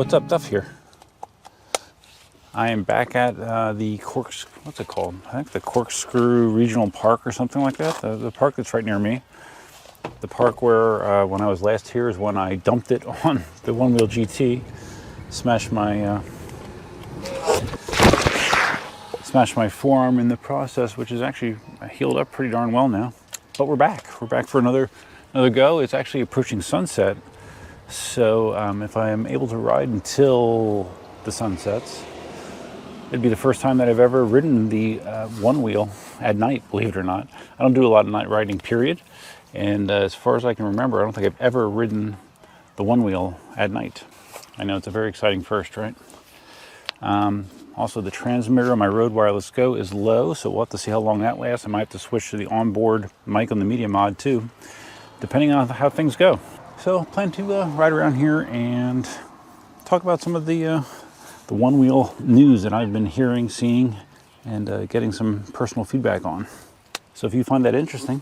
what's up, Duff here. I am back at the what's it called? I think the Corkscrew Regional Park or something like that. The park that's right near me. The park where when I was last here is when I dumped it on the one-wheel GT, smashed my forearm in the process, which is actually healed up pretty darn well now. But we're back. We're back for another go. It's actually approaching sunset, so if I am able to ride until the sun sets, it'd be the first time that I've ever ridden the one wheel at night, believe it or not. I don't do a lot of night riding, period. And as far as I can remember, I don't think I've ever ridden the one wheel at night. I know it's a very exciting first, right? Also, the transmitter on my Rode Wireless Go is low, so we'll have to see how long that lasts. I might have to switch to the onboard mic on the Media Mod too, depending on how things go. So, plan to ride around here and talk about some of the one-wheel news that I've been hearing, seeing, and getting some personal feedback on. So if you find that interesting,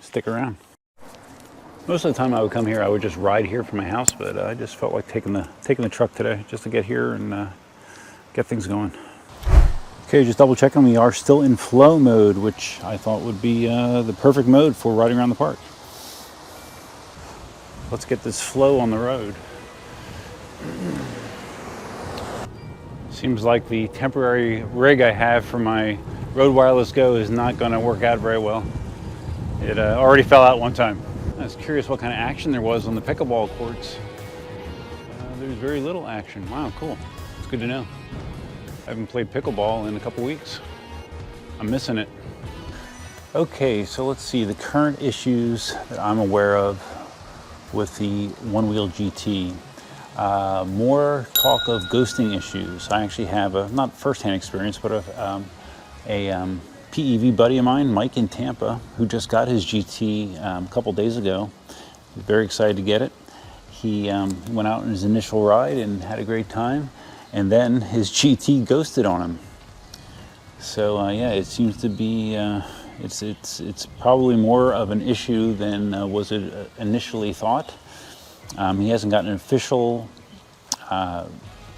stick around. Most of the time I would come here, I would just ride here from my house, but I just felt like taking the truck today just to get here and get things going. Okay, just double checking, we are still in flow mode, which I thought would be the perfect mode for riding around the park. Let's get this flow on the road. Seems like the temporary rig I have for my Rode Wireless Go is not going to work out very well. It already fell out one time. I was curious what kind of action there was on the pickleball courts. There's very little action. Wow, cool. It's good to know. I haven't played pickleball in a couple weeks. I'm missing it. Okay, so let's see the current issues that I'm aware of with the one-wheel GT. More talk of ghosting issues. I actually have not first-hand experience, but a PEV buddy of mine, Mike in Tampa, who just got his GT a couple days ago. He's very excited to get it. He went out on his initial ride and had a great time, and then his GT ghosted on him. So yeah, it seems to be it's probably more of an issue than was it initially thought. He hasn't gotten an official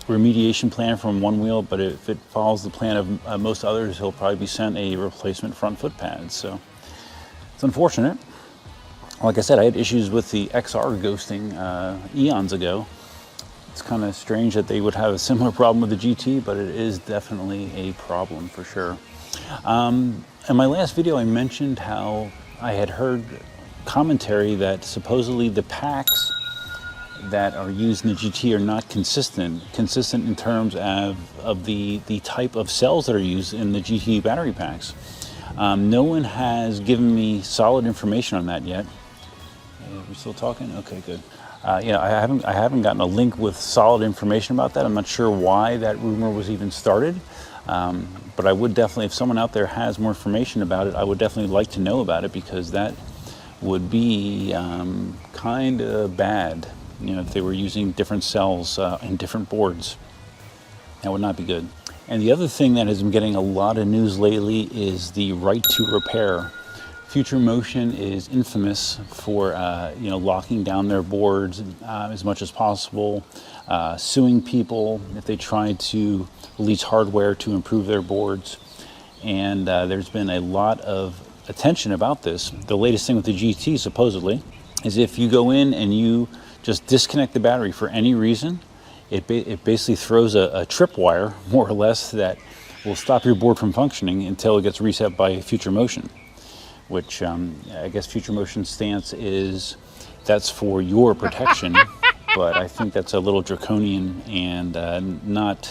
remediation plan from One Wheel, but if it follows the plan of most others, he'll probably be sent a replacement front foot pad. So it's unfortunate. Like I said, I had issues with the XR ghosting eons ago. It's kind of strange that they would have a similar problem with the GT, but it is definitely a problem for sure. In my last video, I mentioned how I had heard commentary that supposedly the packs that are used in the GT are not consistent in terms of the type of cells that are used in the GT battery packs. No one has given me solid information on that yet. We're still talking? Okay, good. Yeah, I haven't gotten a link with solid information about that. I'm not sure why that rumor was even started. But I would definitely, if someone out there has more information about it, I would definitely like to know about it, because that would be kind of bad. You know, if they were using different cells in different boards, that would not be good. And the other thing that has been getting a lot of news lately is the right to repair. Future Motion is infamous for you know, locking down their boards as much as possible, suing people if they try to release hardware to improve their boards. And there's been a lot of attention about this. The latest thing with the GT, supposedly, is if you go in and you just disconnect the battery for any reason, it basically throws a tripwire, more or less, that will stop your board from functioning until it gets reset by Future Motion, which I guess Future Motion's stance is that's for your protection, but I think that's a little draconian and not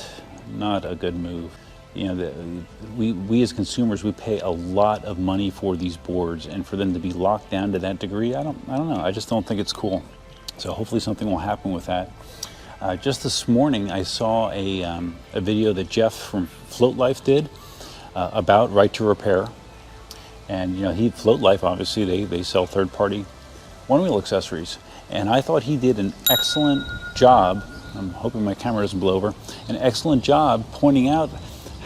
a good move. You know, we as consumers, we pay a lot of money for these boards, and for them to be locked down to that degree, I don't know. I just don't think it's cool. So hopefully something will happen with that. Just this morning, I saw a video that Jeff from Float Life did about right to repair. And you know, Float Life, obviously, they sell third-party one-wheel accessories. And I thought he did an excellent job. I'm hoping my camera doesn't blow over. An excellent job pointing out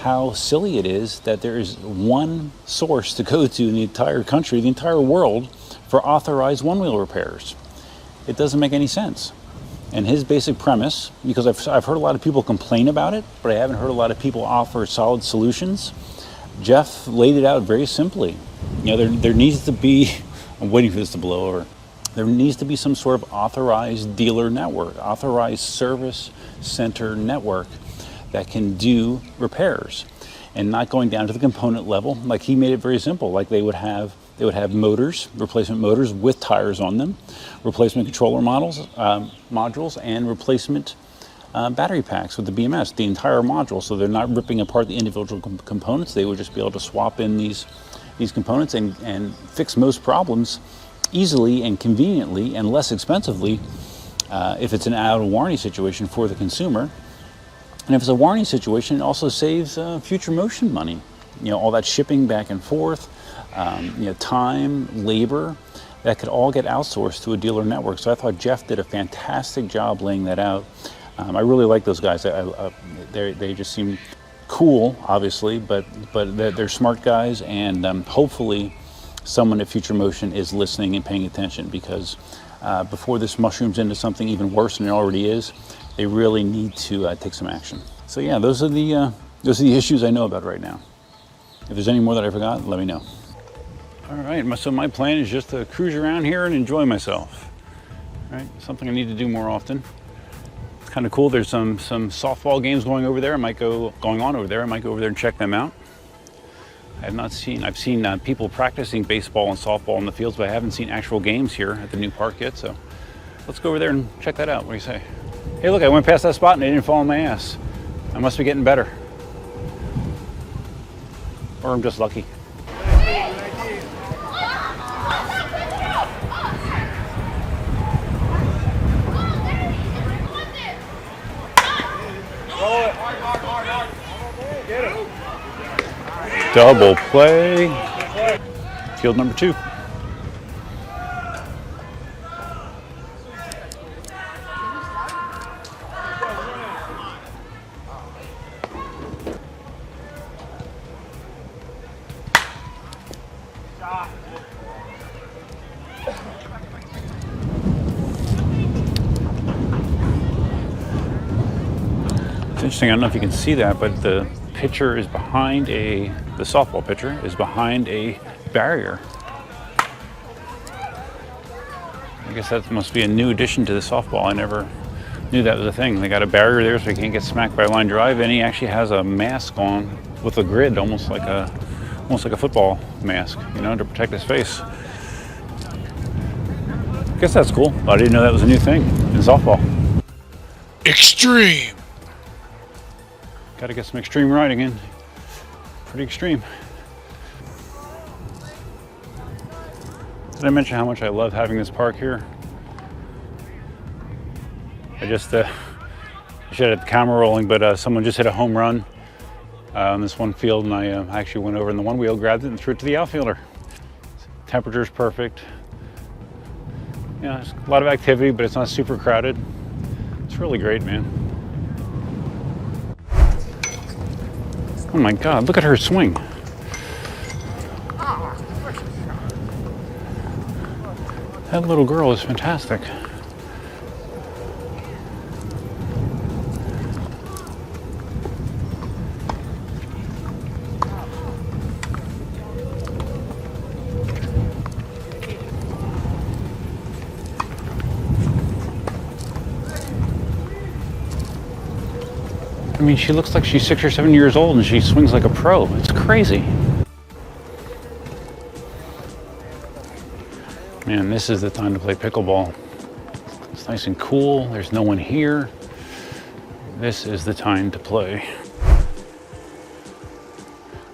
how silly it is that there is one source to go to in the entire country, the entire world, for authorized one-wheel repairs. It doesn't make any sense. And his basic premise, because I've heard a lot of people complain about it, but I haven't heard a lot of people offer solid solutions. Jeff laid it out very simply. You know, there needs to be, I'm waiting for this to blow over, there needs to be some sort of authorized dealer network, authorized service center network that can do repairs and not going down to the component level. Like he made it very simple. Like they would have motors, replacement motors with tires on them, replacement controller modules, and replacement battery packs with the BMS, the entire module. So they're not ripping apart the individual components. They would just be able to swap in these components and fix most problems easily and conveniently and less expensively if it's an out of warranty situation for the consumer. And if it's a warranty situation, it also saves future motion money. You know, all that shipping back and forth, you know, time, labor, that could all get outsourced to a dealer network. So I thought Jeff did a fantastic job laying that out. I really like those guys. They just seem cool, obviously, but they're smart guys, and hopefully someone at Future Motion is listening and paying attention, because before this mushrooms into something even worse than it already is, they really need to take some action. So yeah, those are the issues I know about right now. If there's any more that I forgot, let me know. All right, so my plan is just to cruise around here and enjoy myself. All right, something I need to do more often. It's kind of cool. There's some softball games going on over there. I might go over there and check them out. I've seen people practicing baseball and softball in the fields, but I haven't seen actual games here at the new park yet. So let's go over there and check that out. What do you say? Hey, look, I went past that spot and they didn't fall on my ass. I must be getting better. Or I'm just lucky. Double play. Field number 2. It's interesting, I don't know if you can see that, but the pitcher is behind the softball pitcher is behind a barrier. I guess that must be a new addition to the softball. I never knew that was a thing. They got a barrier there so he can't get smacked by a line drive, and he actually has a mask on with a grid, almost like a football mask, you know, to protect his face. I guess that's cool. I didn't know that was a new thing in softball. Extreme. Got to get some extreme riding in. Pretty extreme. Did I mention how much I love having this park here? I just should have the camera rolling, but someone just hit a home run on this one field, and I actually went over in the one wheel, grabbed it, and threw it to the outfielder. Temperature's perfect. Yeah, there's a lot of activity, but it's not super crowded. It's really great, man. Oh my God, look at her swing. That little girl is fantastic. I mean, she looks like she's 6 or 7 years old and she swings like a pro. It's crazy. Man, this is the time to play pickleball. It's nice and cool. There's no one here. This is the time to play.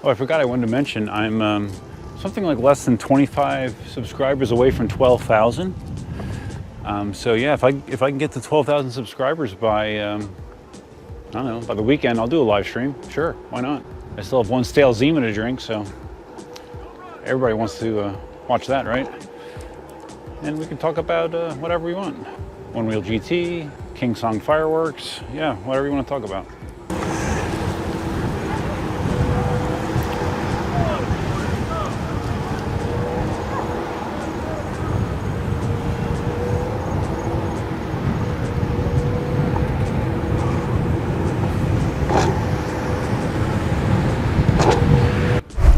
Oh, I forgot I wanted to mention, I'm something like less than 25 subscribers away from 12,000. So yeah, if I can get to 12,000 subscribers by I don't know, by the weekend, I'll do a live stream. Sure, why not? I still have one stale Zima to drink, so everybody wants to watch that, right? And we can talk about whatever we want. One Wheel GT, KingSong fireworks, yeah, whatever you want to talk about.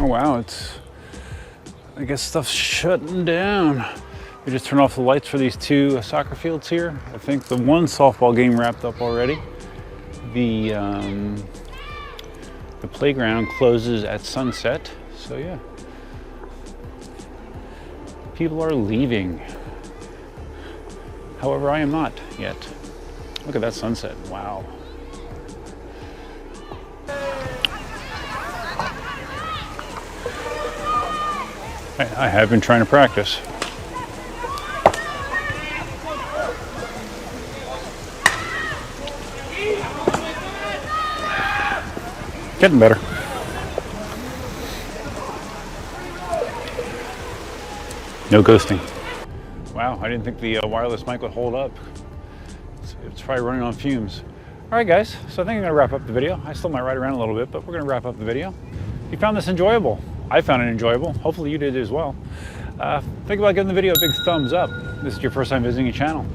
wow, I guess stuff's shutting down. We just turned off the lights for these two soccer fields here. I think the one softball game wrapped up already. The playground closes at sunset, so yeah. People are leaving. However, I am not yet. Look at that sunset, wow. I have been trying to practice. Getting better. No ghosting. Wow, I didn't think the wireless mic would hold up. It's probably running on fumes. All right, guys, so I think I'm gonna wrap up the video. I still might ride around a little bit, but we're gonna wrap up the video. If you found this enjoyable, I found it enjoyable. Hopefully you did as well. Think about giving the video a big thumbs up. This is your first time visiting a channel.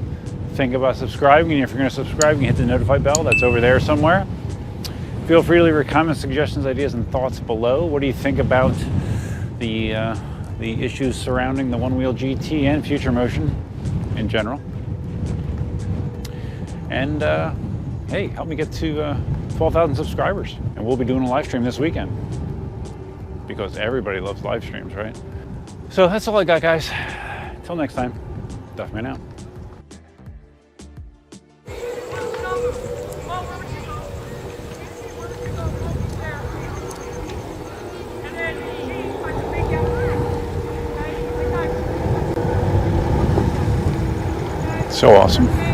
Think about subscribing, and if you're gonna subscribe, you can hit the notify bell. That's over there somewhere. Feel free to leave your comments, suggestions, ideas, and thoughts below. What do you think about the issues surrounding the one-wheel GT and future motion in general? And hey, help me get to 12,000 subscribers, and we'll be doing a live stream this weekend because everybody loves live streams, right? So that's all I got, guys. Until next time, Duffman out. So awesome.